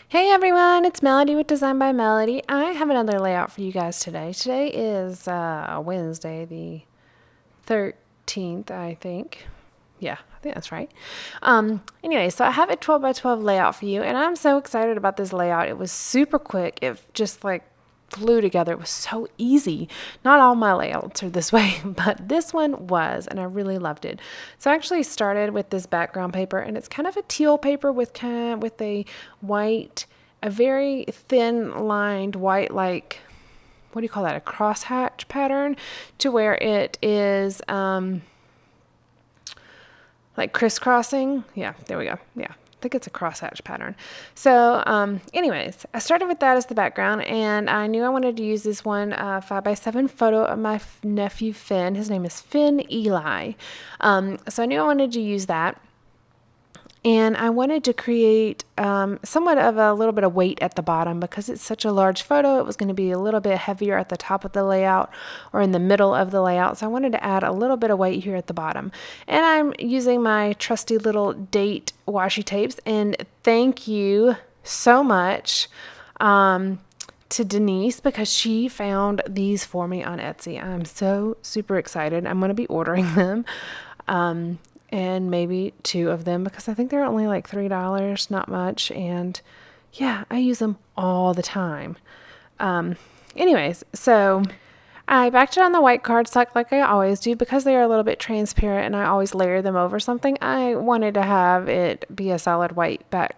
Hey everyone, it's Melody with Design by Melody. I have another layout for you guys today. Today is Wednesday, the 13th, I think. Yeah, I think that's right. Anyway, so I have a 12 by 12 layout for you, and I'm so excited about this layout. It was super quick. It just flew together. It was so easy. Not all my layouts are this way, but this one was, and I really loved it. So I actually started with this background paper, and it's kind of a teal paper with a white, a very thin lined white, like, what do you call that? A crosshatch pattern, to where it is like crisscrossing. Yeah, there we go. Yeah, I think it's a crosshatch pattern. So anyways, I started with that as the background, and I knew I wanted to use this one 5x7 photo of my nephew Fynn. His name is Fynn Eli. So I knew I wanted to use that. And I wanted to create somewhat of a little bit of weight at the bottom because it's such a large photo. It was going to be a little bit heavier at the top of the layout or in the middle of the layout. So I wanted to add a little bit of weight here at the bottom. And I'm using my trusty little date washi tapes. And thank you so much to Denise because she found these for me on Etsy. I'm so super excited. I'm going to be ordering them. And maybe two of them because I think they're only like $3, not much. And yeah, I use them all the time. Anyways, so I backed it on the white cardstock like I always do because they are a little bit transparent and I always layer them over something. I wanted to have it be a solid white back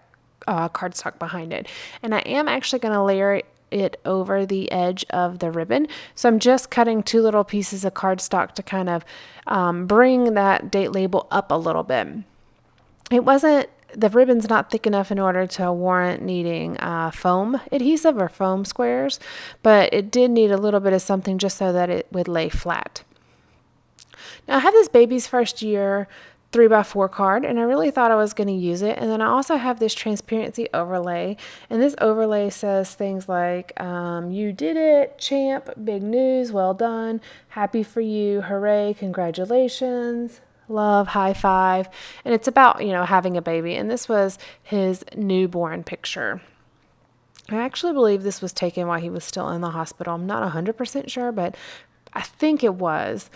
cardstock behind it. And I am actually going to layer it over the edge of the ribbon. So I'm just cutting two little pieces of cardstock to kind of bring that date label up a little bit. The ribbon's not thick enough in order to warrant needing foam adhesive or foam squares, but it did need a little bit of something just so that it would lay flat. Now I have this baby's first year 3x4 card, and I really thought I was going to use it. And then I also have this transparency overlay, and this overlay says things like, you did it, champ, big news, well done, happy for you, hooray, congratulations, love, high five. And it's about, having a baby. And this was his newborn picture. I actually believe this was taken while he was still in the hospital. I'm not 100% sure, but I think it was.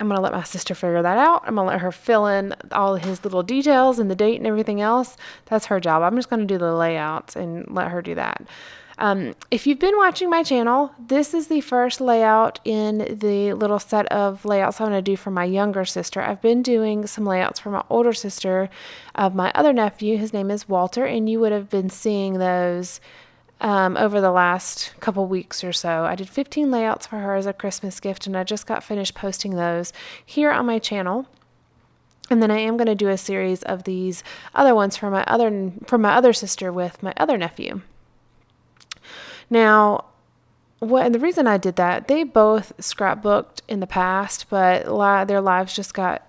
I'm going to let my sister figure that out. I'm going to let her fill in all his little details and the date and everything else. That's her job. I'm just going to do the layouts and let her do that. If you've been watching my channel, this is the first layout in the little set of layouts I'm going to do for my younger sister. I've been doing some layouts for my older sister of my other nephew. His name is Walter, and you would have been seeing those over the last couple weeks or so. I did 15 layouts for her as a Christmas gift, and I just got finished posting those here on my channel. And then I am going to do a series of these other ones for my other sister with my other nephew. Now, the reason I did that, they both scrapbooked in the past, but their lives just got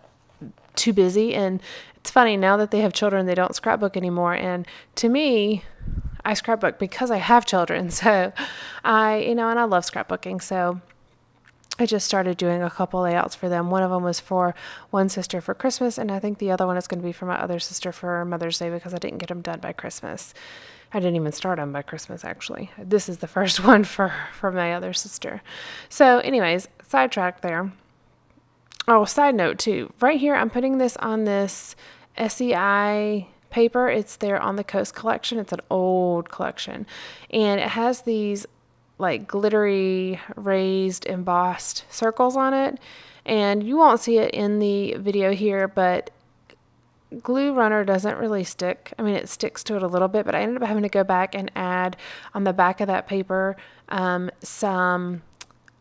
too busy. And it's funny, now that they have children, they don't scrapbook anymore. And to me, I scrapbook because I have children. So and I love scrapbooking. So I just started doing a couple layouts for them. One of them was for one sister for Christmas, and I think the other one is going to be for my other sister for Mother's Day because I didn't get them done by Christmas. I didn't even start them by Christmas, actually. This is the first one for my other sister. So anyways, sidetrack there. Oh, side note too. Right here, I'm putting this on this SEI paper. It's there on the Coast collection. It's an old collection. And it has these like glittery, raised, embossed circles on it. And you won't see it in the video here, but glue runner doesn't really stick. I mean, it sticks to it a little bit, but I ended up having to go back and add on the back of that paper some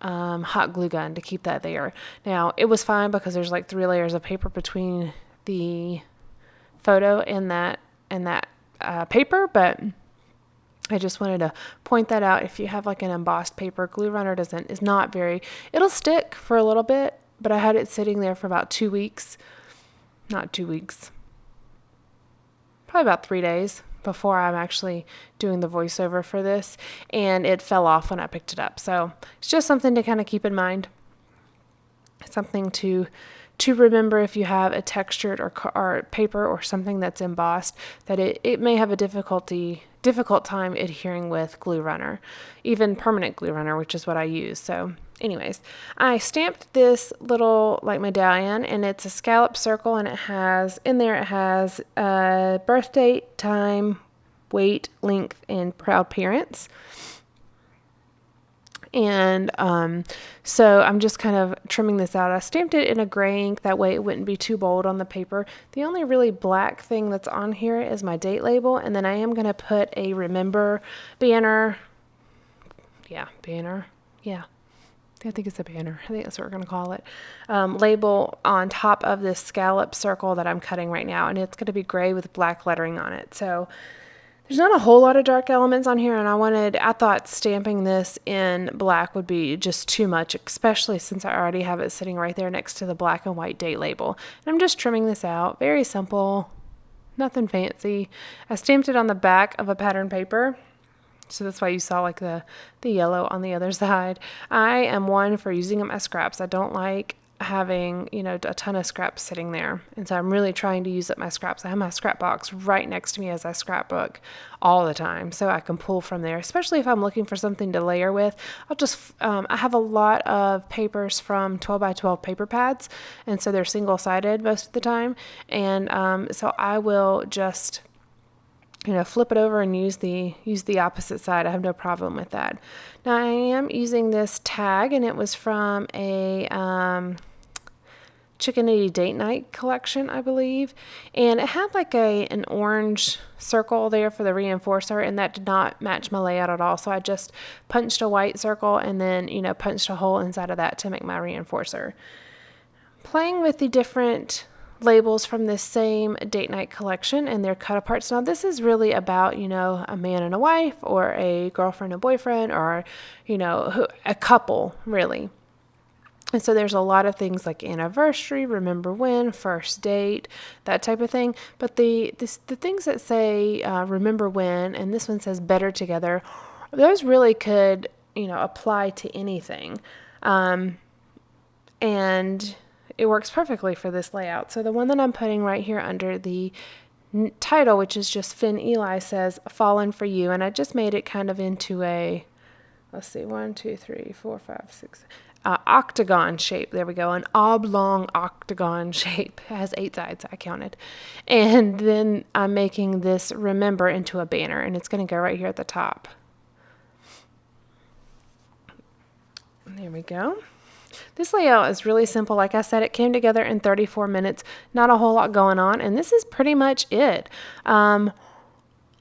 hot glue gun to keep that there. Now, it was fine because there's like 3 layers of paper between the photo and that paper, but I just wanted to point that out. If you have like an embossed paper, glue runner is not very, it'll stick for a little bit, but I had it sitting there for about 2 weeks, not 2 weeks, probably about 3 days before I'm actually doing the voiceover for this, and it fell off when I picked it up. So it's just something to kind of keep in mind, something to to remember if you have a textured or paper or something that's embossed, that it may have a difficult time adhering with glue runner, even permanent glue runner, which is what I use. So anyways, I stamped this little like medallion, and it's a scallop circle, and it has birth date, time, weight, length, and proud parents. And so I'm just kind of trimming this out. I stamped it in a gray ink, that way it wouldn't be too bold on the paper. The only really black thing that's on here is my date label, and then I am going to put a remember banner. Banner. Yeah. I think it's a banner. I think that's what we're going to call it. Label on top of this scallop circle that I'm cutting right now, and it's going to be gray with black lettering on it. So there's not a whole lot of dark elements on here, and I thought stamping this in black would be just too much, especially since I already have it sitting right there next to the black and white date label. And I'm just trimming this out. Very simple, nothing fancy. I stamped it on the back of a pattern paper, so that's why you saw like the yellow on the other side. I am one for using them as scraps. I don't like having, a ton of scraps sitting there. And so I'm really trying to use up my scraps. I have my scrap box right next to me as I scrapbook all the time, so I can pull from there, especially if I'm looking for something to layer with. I have a lot of papers from 12 by 12 paper pads, and so they're single-sided most of the time. And so I will just flip it over and use the opposite side. I have no problem with that. Now I am using this tag, and it was from a Chickadee Date Night collection, I believe, and it had like an orange circle there for the reinforcer, and that did not match my layout at all. So I just punched a white circle and then punched a hole inside of that to make my reinforcer. Playing with the different labels from this same date night collection and their cut aparts. Now this is really about a man and a wife, or a girlfriend and boyfriend, or a couple really. And so there's a lot of things like anniversary, remember when, first date, that type of thing. But the things that say remember when, and this one says better together, those really could apply to anything. And it works perfectly for this layout. So the one that I'm putting right here under the title, which is just Fynn Eli, says Fallen for You. And I just made it kind of into a, let's see, 1, 2, 3, 4, 5, 6, octagon shape. There we go. An oblong octagon shape. It has 8 sides, I counted. And then I'm making this remember into a banner, and it's going to go right here at the top. There we go. This layout is really simple. Like I said, it came together in 34 minutes. Not a whole lot going on, and this is pretty much it.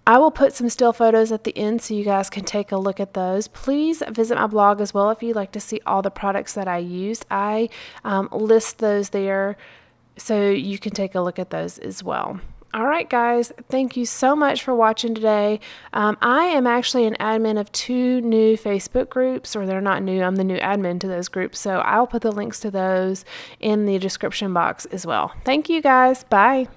I will put some still photos at the end so you guys can take a look at those. Please visit my blog as well if you'd like to see all the products that I used. I list those there so you can take a look at those as well. All right, guys, thank you so much for watching today. I am actually an admin of 2 new Facebook groups, or they're not new. I'm the new admin to those groups, so I'll put the links to those in the description box as well. Thank you, guys. Bye.